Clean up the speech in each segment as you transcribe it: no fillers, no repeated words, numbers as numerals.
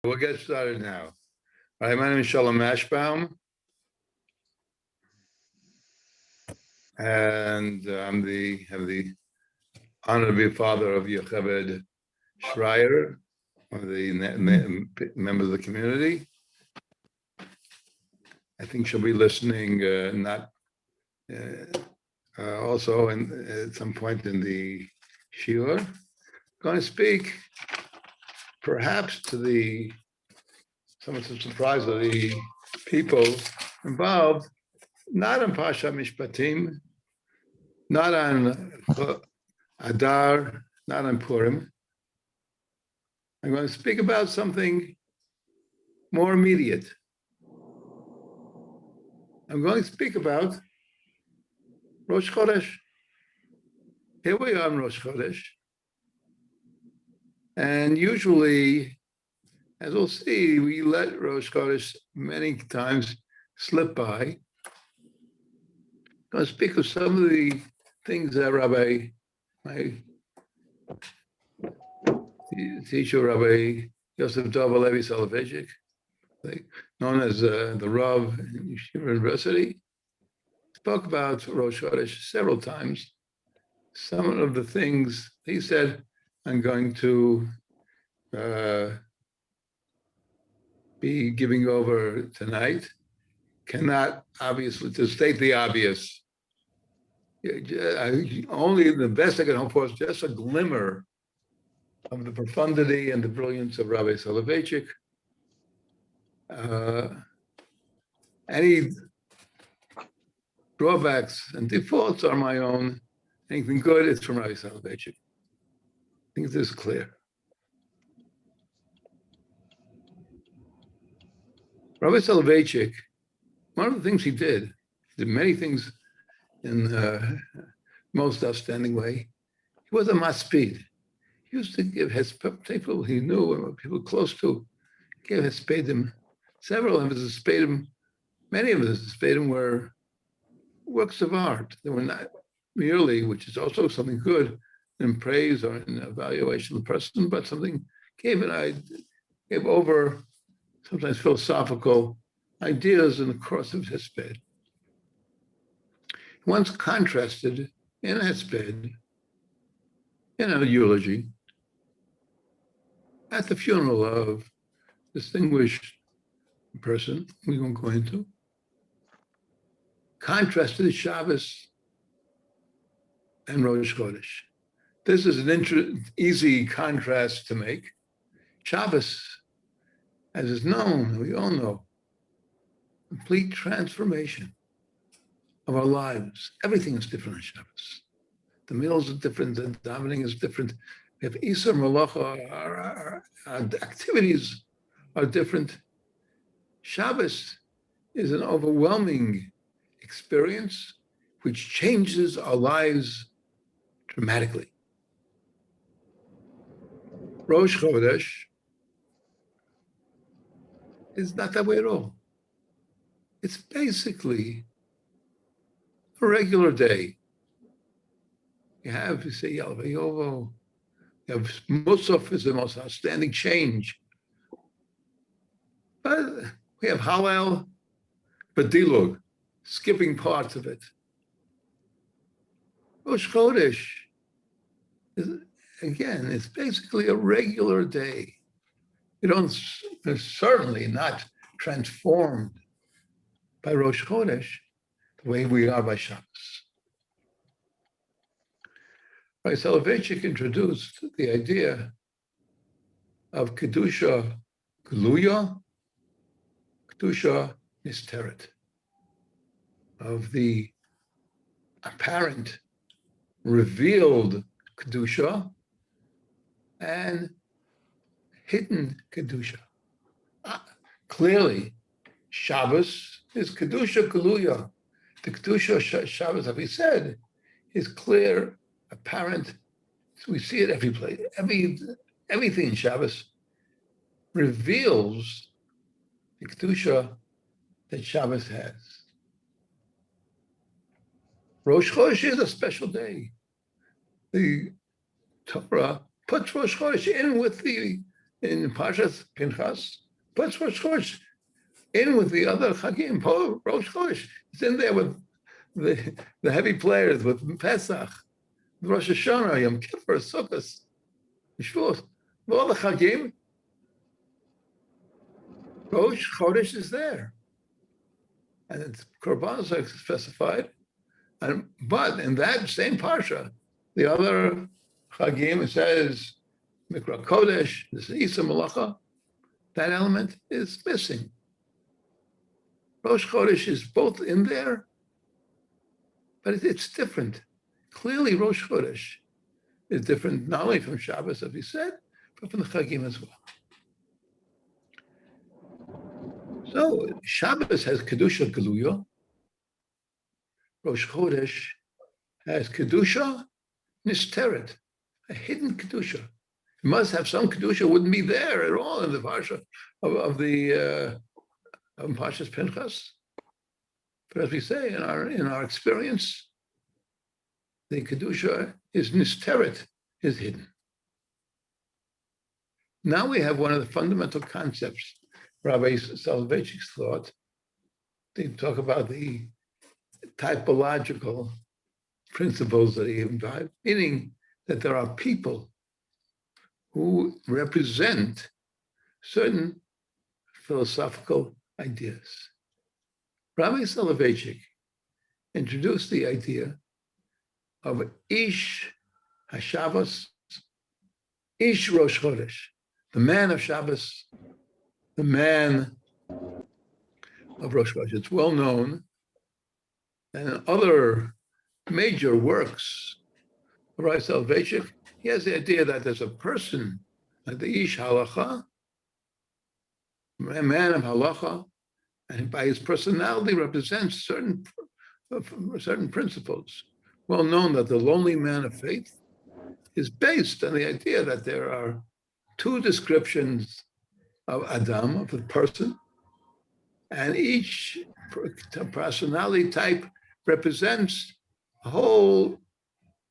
We'll get started now. All right, my name is Shalom Mashbaum, and have the honor to be a father of Yocheved Schreier, one of the members of the community. I think she'll be listening, also at some point in the shiur. Going to speak, perhaps to some surprise of the people involved, not on Pasha Mishpatim, not on Adar, not on Purim. I'm going to speak about something more immediate. I'm going to speak about Rosh Chodesh. Here we are in Rosh Chodesh. And usually, as we'll see, we let Rosh Chodesh many times slip by. I'm going to speak of some of the things that my teacher, Rabbi Yosef Dov Levi Soloveitchik, known as the Rav in Yeshiva University, spoke about Rosh Chodesh several times. Some of the things he said I'm going to be giving over tonight cannot, obviously, to state the obvious, only the best I can hope for is just a glimmer of the profundity and the brilliance of Rabbi Soloveitchik. Any drawbacks and defaults are my own. Anything good is from Rabbi Soloveitchik. I think this is clear. Rabbi Soloveitchik, one of the things he did many things in most outstanding way. He was a maspid. He used to give his people he knew and people close to, give his spedim. Several of his spedim, many of his spedim were works of art. They were not merely, which is also something good in praise or in evaluation of the person, but something gave over sometimes philosophical ideas in the course of his sped. He once contrasted in his sped, in a eulogy, at the funeral of a distinguished person we won't go into, contrasted Shabbos and Rosh Chodesh. This is an easy contrast to make. Shabbos, as is known, we all know, complete transformation of our lives. Everything is different on Shabbos. The meals are different, the davening is different. We have Isur Malacha, our activities are different. Shabbos is an overwhelming experience which changes our lives dramatically. Rosh Chodesh is not that way at all. It's basically a regular day. You say Yalvayovo, you have Musaf is the most outstanding change. But we have Hallel, Badilug, skipping parts of it. Rosh Chodesh it's basically a regular day. It's certainly not transformed by Rosh Chodesh the way we are by Shabbos. Right, Soloveitchik introduced the idea of Kedusha Gluya, Kedusha Nisteret, of the apparent revealed Kedusha and hidden Kedusha. Clearly, Shabbos is Kedusha Gluya. The Kedusha Shabbos, as we said, is clear, apparent. So we see it every place. Everything in Shabbos reveals the Kedusha that Shabbos has. Rosh Chodesh is a special day. The Torah puts Rosh Chodesh in with the in Parshas Pinchas, puts Rosh Chodesh in with the other Chagim. Rosh Chodesh is in there with the heavy players, with Pesach, Rosh Hashanah, Yom Kippur, Sukkot, Shavuot. All the Chagim, Rosh Chodesh is there. And it's Korbanos are specified. But in that same Parsha, the other Chagim, it says, Mikra Kodesh, this Isa Malacha, that element is missing. Rosh Chodesh is both in there, but it's different. Clearly, Rosh Chodesh is different not only from Shabbos, as we said, but from the Chagim as well. So Shabbos has Kedusha Geluya. Rosh Chodesh has Kedusha Nisteret, a hidden Kedusha. It must have some Kedusha, wouldn't be there at all in the Parsha of Parshas Pinchas. But as we say, in our experience, the Kedusha is Nisteret, is hidden. Now we have one of the fundamental concepts Rabbi Soloveitchik's thought. They talk about the typological principles that he implied, meaning that there are people who represent certain philosophical ideas. Rabbi Soloveitchik introduced the idea of Ish HaShabbos, Ish Rosh Chodesh, the man of Shabbos, the man of Rosh Chodesh. It's well known, and in other major works of Rabbi Soloveitchik, he has the idea that there's a person, like the Ish Halacha, a man of Halacha, and by his personality represents certain principles. Well known that the lonely man of faith is based on the idea that there are two descriptions of Adam, of the person, and each personality type represents a whole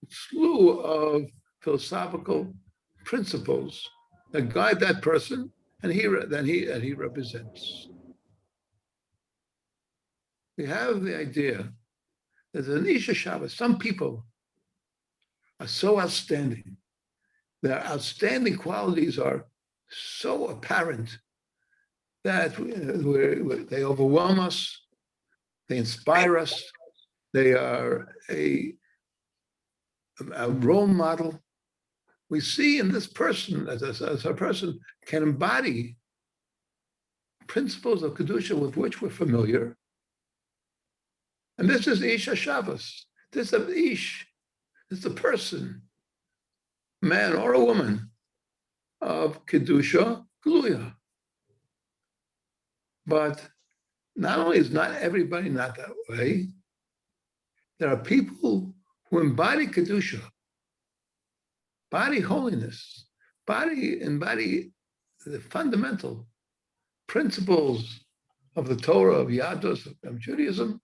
slew of philosophical principles that guide that person, and he represents. We have the idea that an Isha Shabbos, some people are so outstanding. Their outstanding qualities are so apparent that they overwhelm us, they inspire us, they are a role model. We see in this person, as a person can embody principles of Kedusha with which we're familiar. And this is Ish HaShabbos. This is Ish. It's a person, man or a woman, of Kedusha Geluya. But not only is not everybody not that way, there are people who embody Kedusha, embody holiness, embody the fundamental principles of the Torah, of Yadus, of Judaism,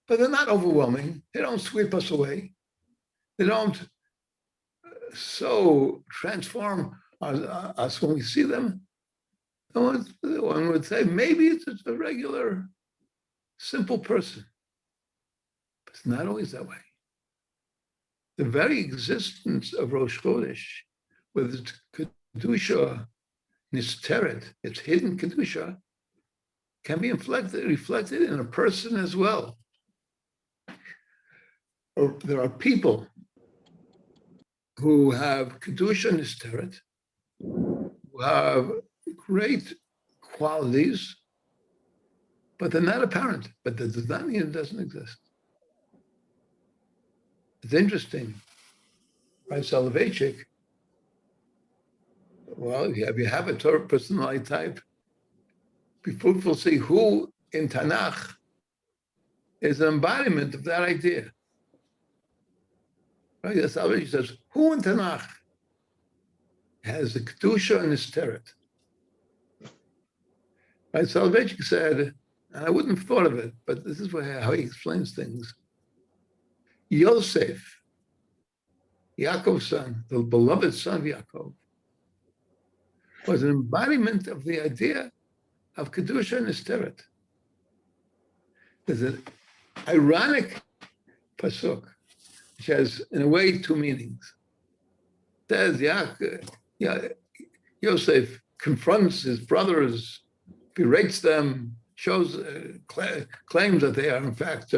but they're not overwhelming. They don't sweep us away. They don't so transform us when we see them. One would say, maybe it's just a regular, simple person. But it's not always that way. The very existence of Rosh Chodesh, with its Kedusha Nisteret, its hidden Kedusha, can be reflected in a person as well. Or there are people who have Kedusha Nisteret, who have great qualities, but they're not apparent. But that does not mean it doesn't exist. It's interesting. By Soloveitchik, well, if you have a Torah personality type, be fruitful, see who in Tanakh is an embodiment of that idea. Right? Soloveitchik says, who in Tanakh has the Kedusha and Nisteret? Right? Soloveitchik said, and I wouldn't have thought of it, but this is how he explains things. Yosef, Yaakov's son, the beloved son of Yaakov, was an embodiment of the idea of Kedusha and Isteret. There's an ironic pasuk, which has, in a way, two meanings. It says, Yosef confronts his brothers, berates them, claims that they are, in fact,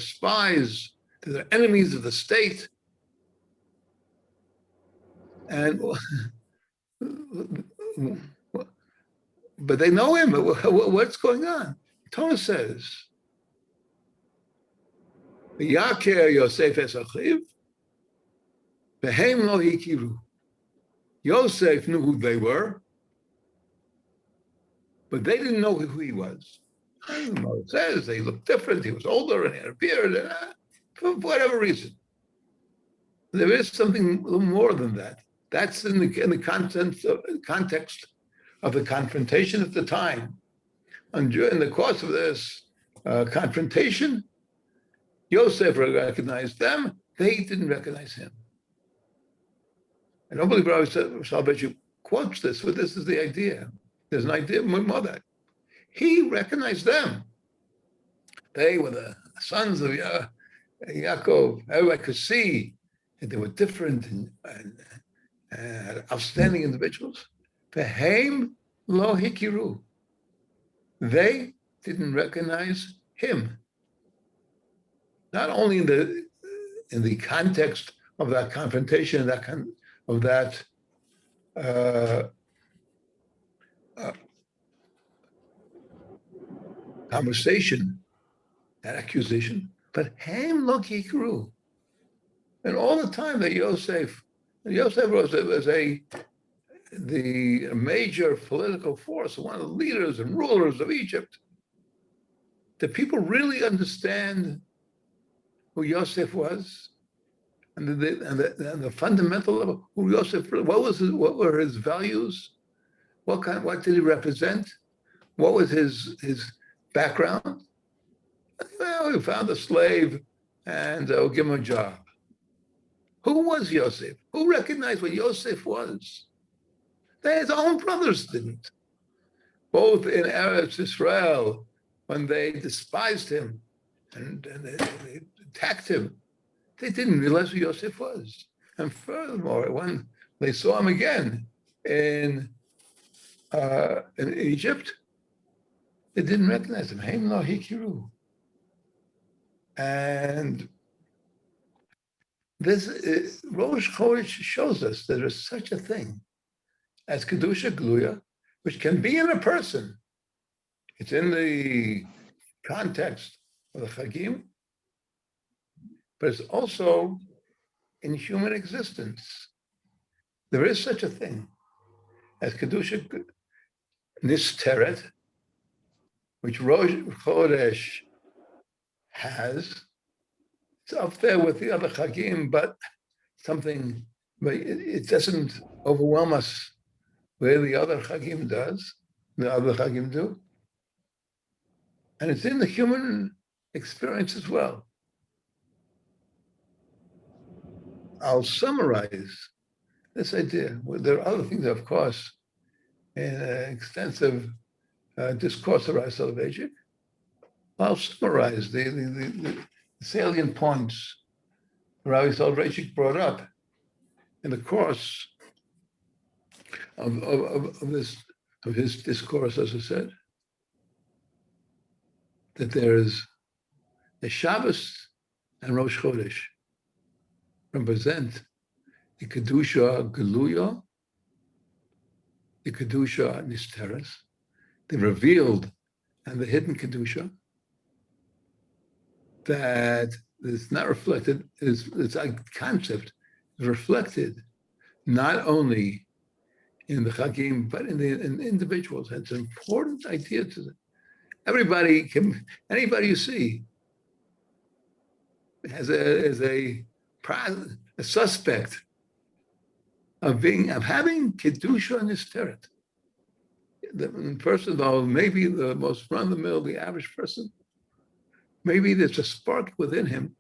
spies, that they're enemies of the state. And but they know him. What's going on? Torah says, "Yaker Yosef es achiv, v'hem lo hikiru." Yosef knew who they were, but they didn't know who he was. I don't know. It says they looked different. He was older and he had a beard, and, for whatever reason. There is something a little more than that. That's in the context of the confrontation at the time. And during the course of this confrontation, Yosef recognized them. They didn't recognize him. I don't believe Rabbi Shalom quotes this, but this is the idea. There's an idea more that he recognized them. They were the sons of Yaakov. Everybody could see that they were different and outstanding individuals. V'hem lo hikiru. They didn't recognize him. Not only in the context of that confrontation, of that conversation, that accusation, but Ham lo hikru. And all the time that Yosef was the major political force, one of the leaders and rulers of Egypt. Did people really understand who Yosef was, and the fundamental level? Who Yosef? What were his values? What did he represent? What was his background? Well, we found a slave, and we'll give him a job. Who was Yosef? Who recognized what Yosef was? His own brothers didn't. Both in Eretz Israel, when they despised him and they attacked him, they didn't realize who Yosef was. And furthermore, when they saw him again in Egypt, they didn't recognize him. Hein lo hikiru. And this Rosh Chodesh shows us that there is such a thing as Kedusha Gluya, which can be in a person. It's in the context of the Chagim, but it's also in human existence. There is such a thing as Kedusha Nisteret, which Rosh Chodesh has. It's up there with the other Chagim, but it doesn't overwhelm us where the other Chagim do. And it's in the human experience as well. I'll summarize this idea. There are other things, of course, in an extensive discourse of Rav Soloveitchik. I'll summarize the salient points Rav Soloveitchik brought up in the course of his discourse, as I said, that there is the Shabbos and Rosh Chodesh represent the Kedusha Geluya, the Kedusha Nisteres, the revealed and the hidden Kedusha, that is not reflected, it's a concept, is reflected not only in the Chagim, but in individuals. It's an important idea to them. Anybody you see is a suspect of having Kedusha and Nisteret. The person, though, maybe the most run-of-the-mill, the average person, maybe there's a spark within him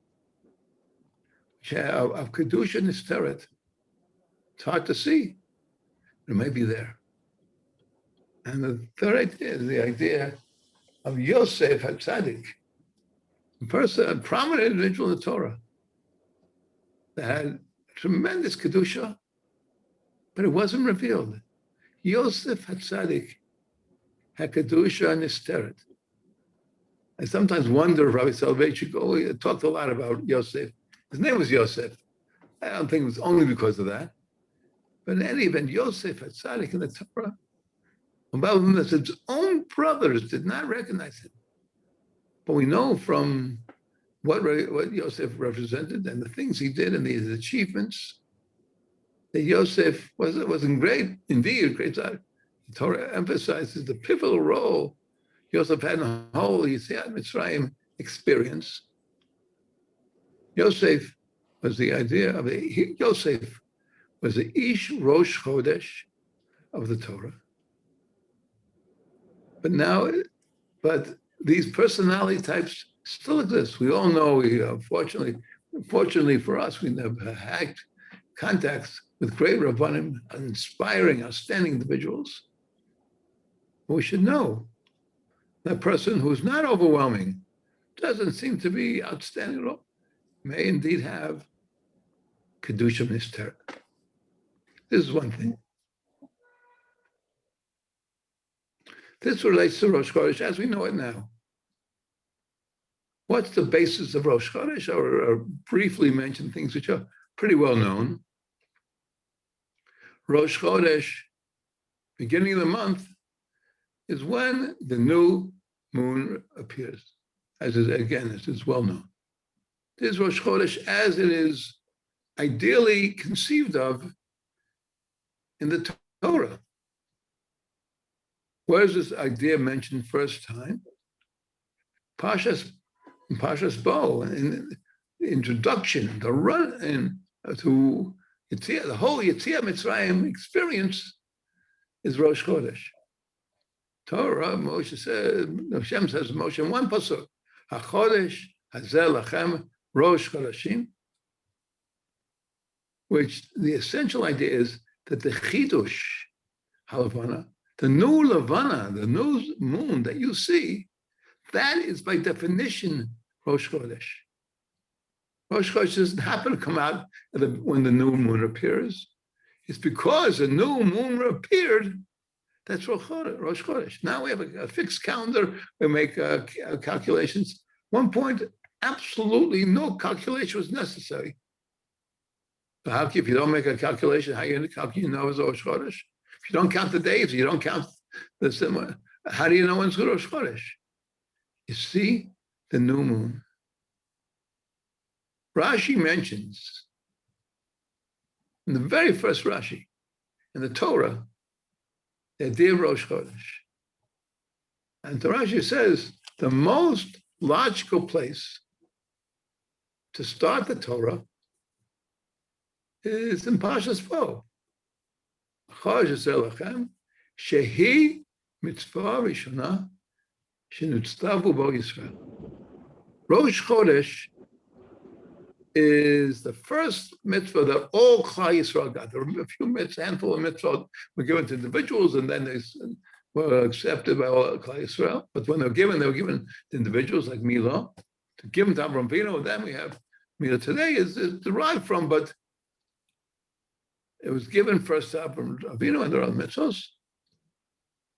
of Kedusha and Nisteret. It's hard to see. It may be there. And the third idea is the idea of Yosef HaTzadik, a person, a prominent individual in the Torah that had tremendous kedusha, but it wasn't revealed. Yosef HaTzadik had kedusha nisteret. I sometimes wonder if Rabbi Soloveitchik talked a lot about Yosef. His name was Yosef. I don't think it was only because of that. But in any event, Yosef HaTzadik in the Torah, about him that his own brothers did not recognize him. But we know from what Yosef represented and the things he did and his achievements, that Yosef was in great, indeed, a great tzaddik. The Torah emphasizes the pivotal role Yosef had in the whole Yetziat Mitzrayim experience. Yosef was the idea of Yosef was the Ish Rosh Chodesh of the Torah. But these personality types still exist. We all know, fortunately for us, we never had contacts with great Rabbanim, inspiring, outstanding individuals. But we should know that person who's not overwhelming, doesn't seem to be outstanding at all, may indeed have Kedusha Mister. This is one thing. This relates to Rosh Chodesh as we know it now. What's the basis of Rosh Chodesh? Or briefly mention things which are pretty well known. Rosh Chodesh, beginning of the month, is when the new moon appears, as is well known. This is Rosh Chodesh as it is ideally conceived of in the Torah. Where is this idea mentioned first time? Pashas Bo, in the introduction, the run in to Yetziat, the whole Yetziat Mitzrayim experience is Rosh Chodesh. Torah, Moshe says, Hashem says to Moshe in one pasuk, HaChodesh Hazel Lachem Rosh Chodeshim, which the essential idea is that the Chidush Halavana, the new Lavana, the new moon that you see, that is by definition Rosh Chodesh. Rosh Chodesh doesn't happen to come out when the new moon appears. It's because a new moon appeared. That's Rosh Chodesh. Now we have a fixed calendar. We make calculations. One point, absolutely no calculation was necessary. So if you don't make a calculation, how you know it's Rosh Chodesh? If you don't count the days, you don't count the similar. How do you know when it's Rosh Chodesh? You see the new moon. Rashi mentions in the very first Rashi in the Torah, the idea of Rosh Chodesh. And the Rashi says the most logical place to start the Torah is in Pashas Bo. Chodesh Elachem, Shehi Mitzvah Rishona, Shenutztavu Bo Yisrael. Rosh Chodesh is the first mitzvah that all Klal Yisrael got. There were a few handful of mitzvahs were given to individuals, and then they were accepted by all Klal Yisrael. But when they were given to individuals like Milah, to give them to Avraham Avinu. And then we have Milah today is derived from, but it was given first to Avraham Avinu and there are other mitzvahs.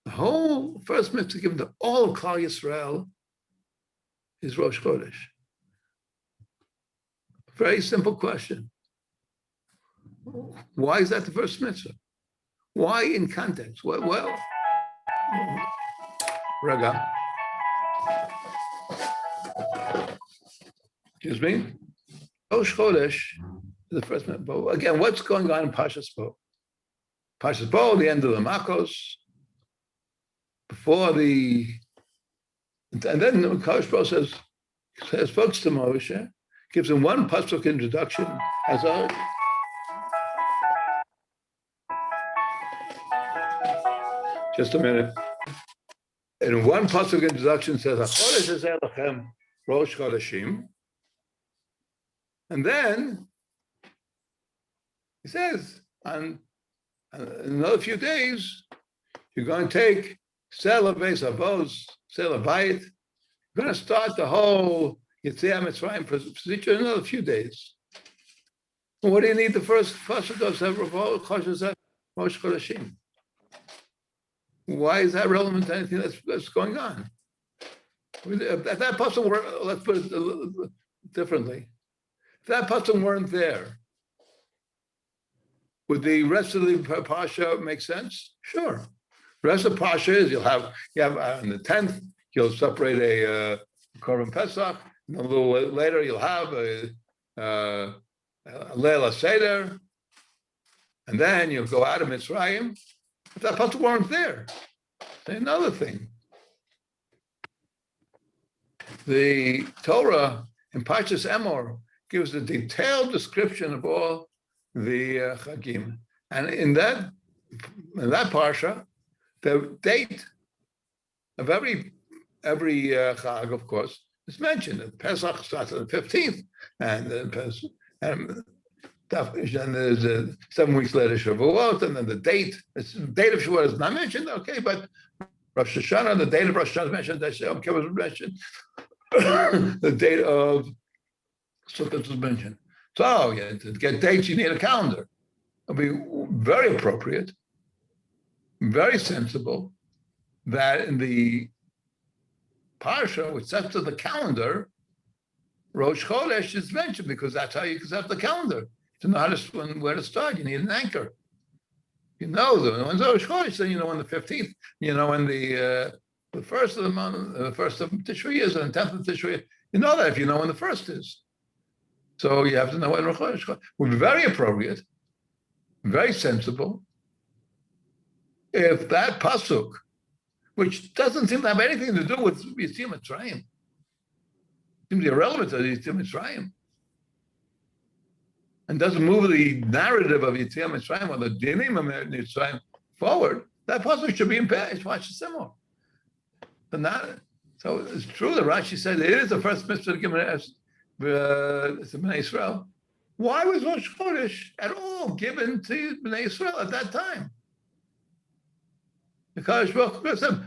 The whole first mitzvah given to all of Klal Yisrael is Rosh Chodesh. Very simple question. Why is that the first mitzvah? Why in context? Well, Raga. Excuse me. Rosh Chodesh is the first mitzvah. But again, what's going on in Pashas Bo? Pashas Bo, the end of the Makos, before the, and then Kodesh Bo says folks to Moshe, gives him one pasuk introduction as a just a minute. And one pasuk introduction says, "HaChodesh hazeh lachem Rosh Chodeshim," and then he says, "On another few days, You're going to take Sela Beis Avos, Sela Bayit. You're going to start the whole Yetziat Mitzrayim procedure in another few days. And what do you need the first of those Rosh Chodeshim? Why is that relevant to anything that's going on? If that person were, let's put it a little differently. If that person weren't there, would the rest of the parsha make sense? Sure. The rest of the parsha is you have on the 10th you'll separate a Korban Pesach, and a little later you'll have a Leila Seder, and then you'll go out of Mitzrayim. If that person weren't there, say another thing. The Torah in Parshas Emor gives a detailed description of all the Chagim, and in that parsha, the date of every Chag, of course, is mentioned. The Pesach starts on the 15th, and there's 7 weeks later Shavuot, and then the date of Shavuot is not mentioned. Okay, but Rosh Hashanah, the date of Rosh Hashanah is mentioned. That Yom Kippur was mentioned. The date of Sukkot was mentioned. So to get dates, you need a calendar. It'll be very appropriate, very sensible that in the parsha, which sets to the calendar, Rosh Chodesh is mentioned because that's how you can set the calendar. To know where to start, you need an anchor. You know when's Rosh Chodesh, then you know when the 15th, you know when the first of the month, the first of Tishrei is, and the 10th of Tishrei. You know that if you know when the first is. So you have to know when Rosh Chodesh would be very appropriate, very sensible, if that pasuk, which doesn't seem to have anything to do with Yetziat Mitzrayim, seems irrelevant to Yetziat Mitzrayim, and doesn't move the narrative of Yetziat Mitzrayim or the dinim of Mitzrayim forward, that pasuk should be in Parshas Emor. So it's true that Rashi said it is the first mitzvah given as Bnei Israel. Why was Rosh Chodesh at all given to Bnei Israel at that time? Because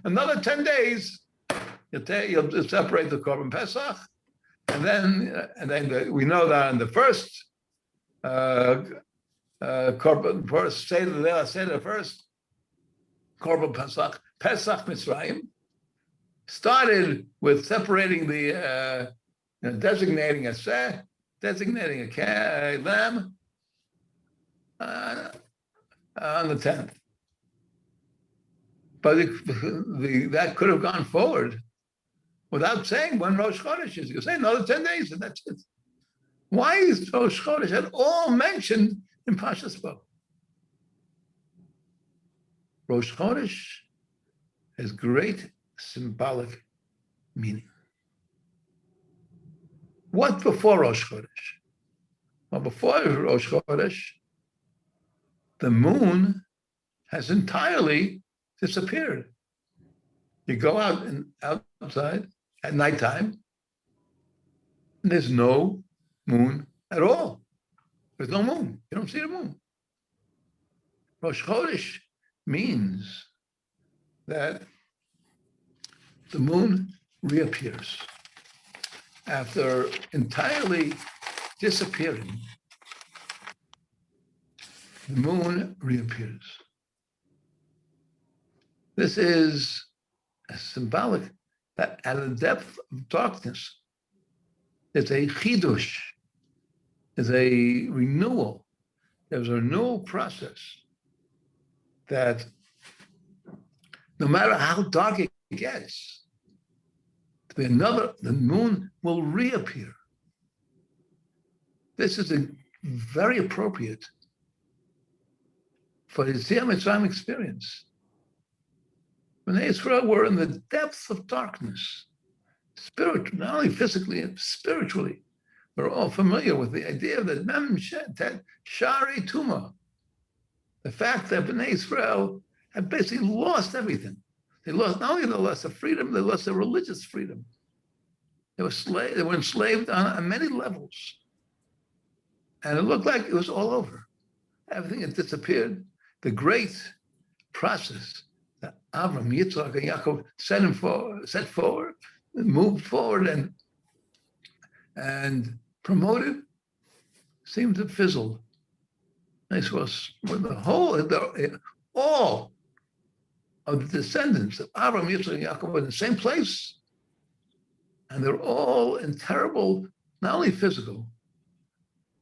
another 10 days, you'll separate the Korban Pesach, and then we know that in the first Korban, first Korban Pesach Mitzrayim, started with separating the designating a seh, designating a lamb on the 10th. But that could have gone forward without saying when Rosh Chodesh is. You say another 10 days, and that's it. Why is Rosh Chodesh at all mentioned in Parshas Bo? Rosh Chodesh has great symbolic meaning. What before Rosh Chodesh? Well, before Rosh Chodesh, the moon has entirely disappeared. You go outside at nighttime, and there's no moon at all. There's no moon. You don't see the moon. Rosh Chodesh means that the moon reappears after entirely disappearing. The moon reappears. This is a symbolic that at the depth of darkness, there's a chidush, there's a renewal. There's a renewal process that no matter how dark it gets, the moon will reappear. This is very appropriate for the Yetziat Mitzrayim experience. When Israel were in the depths of darkness, spiritually, not only physically and spiritually, we're all familiar with the idea that Mem Shet Shari Tuma, the fact that Bnei Israel had basically lost everything. They lost not only their freedom, they lost their religious freedom. They were enslaved on many levels. And it looked like it was all over. Everything had disappeared. The great process that Avram, Yitzchak, and Yaakov set forward, moved forward, and promoted, seemed to fizzle. This was all of the descendants of Avram, Yitzchak, and Yaakov were in the same place, and they're all in terrible, not only physical,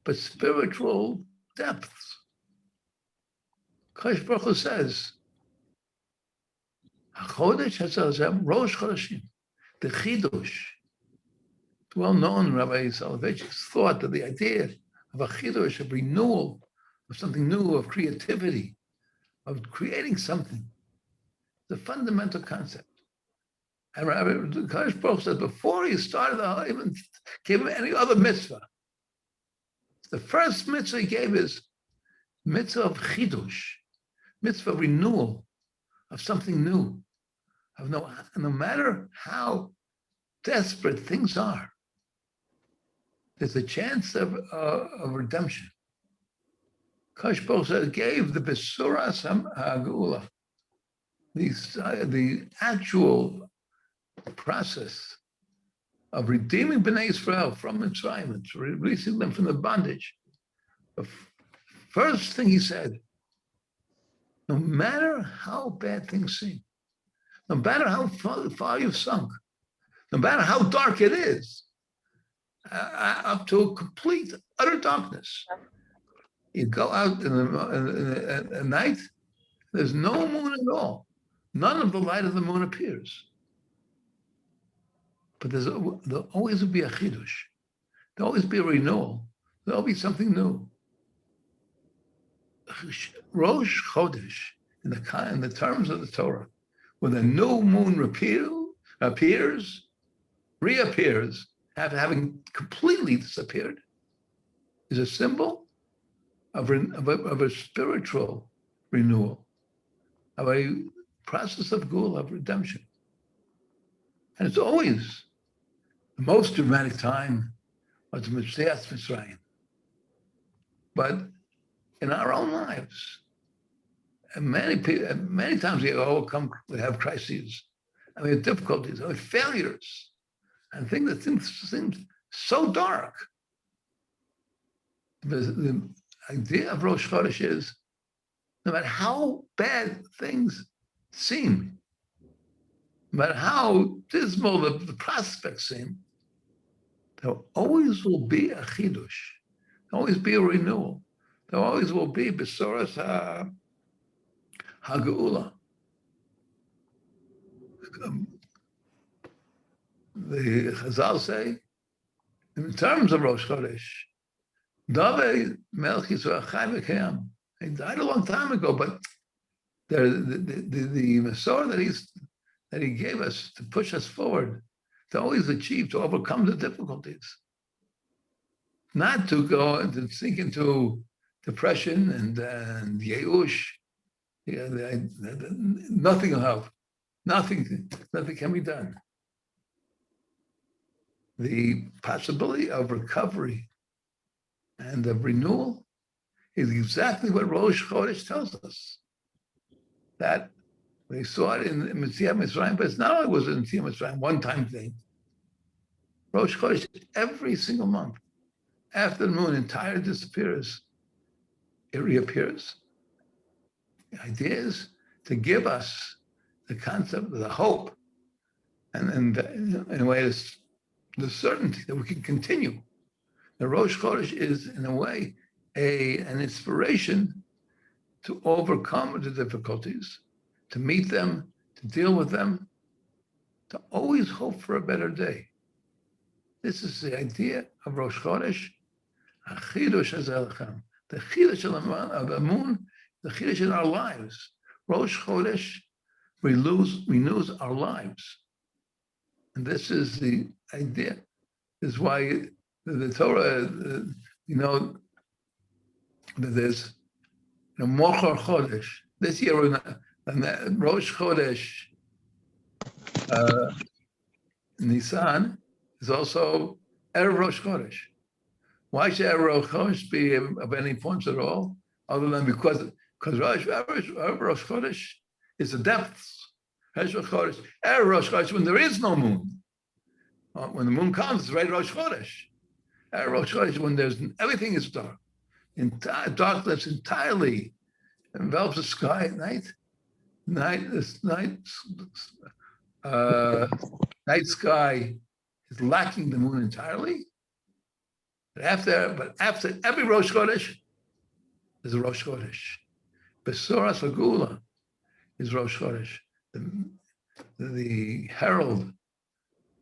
but spiritual depths. Kadosh Baruch Hu says, Chodesh Hashem, Rosh Chodeshim, the Chidush. It's well known, Rabbi Soloveitchik's thought that the idea of a Chidush, of renewal, of something new, of creativity, of creating something, the fundamental concept. And Rabbi Kadosh Baruch Hu said before he started, even gave him any other mitzvah, the first mitzvah he gave is mitzvah of Chidush, mitzvah of renewal, of something new. Of no matter how desperate things are, there's a chance of redemption. Kadosh Baruch Hu gave the Besuras HaGeula, the actual process of redeeming Bnei Israel from Mitzrayim, releasing them from the bondage. The first thing he said, no matter how bad things seem, no matter how far you've sunk, no matter how dark it is, up to complete, utter darkness. You go out at night, there's no moon at all. None of the light of the moon appears. But there'll always be a chidush. There'll always be a renewal. There'll be something new. Rosh Chodesh, in the terms of the Torah, when a new moon reappears, having completely disappeared, is a symbol of a spiritual renewal, of a process of Gula, of redemption. And it's always the most dramatic time was Mitzias Mitzrayim. But in our own lives, and many times we have crises, and we have difficulties, and we have failures, and things that seem so dark. The idea of Rosh Chodesh is, no matter how bad things seem, no matter how dismal the prospects seem, there always will be a chidush. There will always be a renewal. There always will be besoras hageula. The Chazal say, in terms of Rosh Chodesh, David Melech Yisrael Chai v'Kayam. He died a long time ago, but the Masorah that he gave us to push us forward, to always achieve, to overcome the difficulties, not to go and to sink into depression and yeush. Nothing will help. Nothing can be done. The possibility of recovery and of renewal is exactly what Rosh Chodesh tells us. That we saw it in Mitzias Mitzrayim, but it's not only was it in Mitzias Mitzrayim, one-time thing. Rosh Chodesh, every single month, after the moon entirely disappears, it reappears. The idea is to give us the concept of the hope and in a way, the certainty that we can continue. The Rosh Chodesh is, in a way, an inspiration to overcome the difficulties, to meet them, to deal with them, to always hope for a better day. This is the idea of Rosh Chodesh, the chidush of the moon, the chidush in our lives. Rosh Chodesh renews our lives. And this is the idea. This is why the Torah, that there's Mochor Chodesh. This year, Rosh Chodesh, Nisan, is also Erev Rosh Chodesh. Why should Erev Rosh Chodesh be of any importance at all? Other than because Erev Rosh Chodesh is the depths. Heshbon Chodesh. Erev Rosh Chodesh, when there is no moon. When the moon comes, it's right Rosh Chodesh. Erev Rosh Chodesh, when everything is dark. Darkness entirely envelops the sky at night. Night sky is lacking the moon entirely. But after every Rosh Chodesh, is a Rosh Chodesh. Besoras Agula is Rosh Chodesh, the herald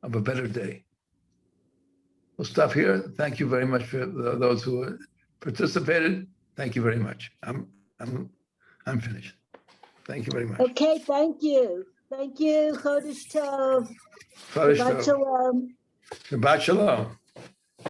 of a better day. We'll stop here. Thank you very much for those who participated. Thank you very much. I'm finished. Thank you very much. Okay, thank you. Thank you, Chodesh Tov. Chodesh Shabbat Tov. Shalom. Shabbat Shalom.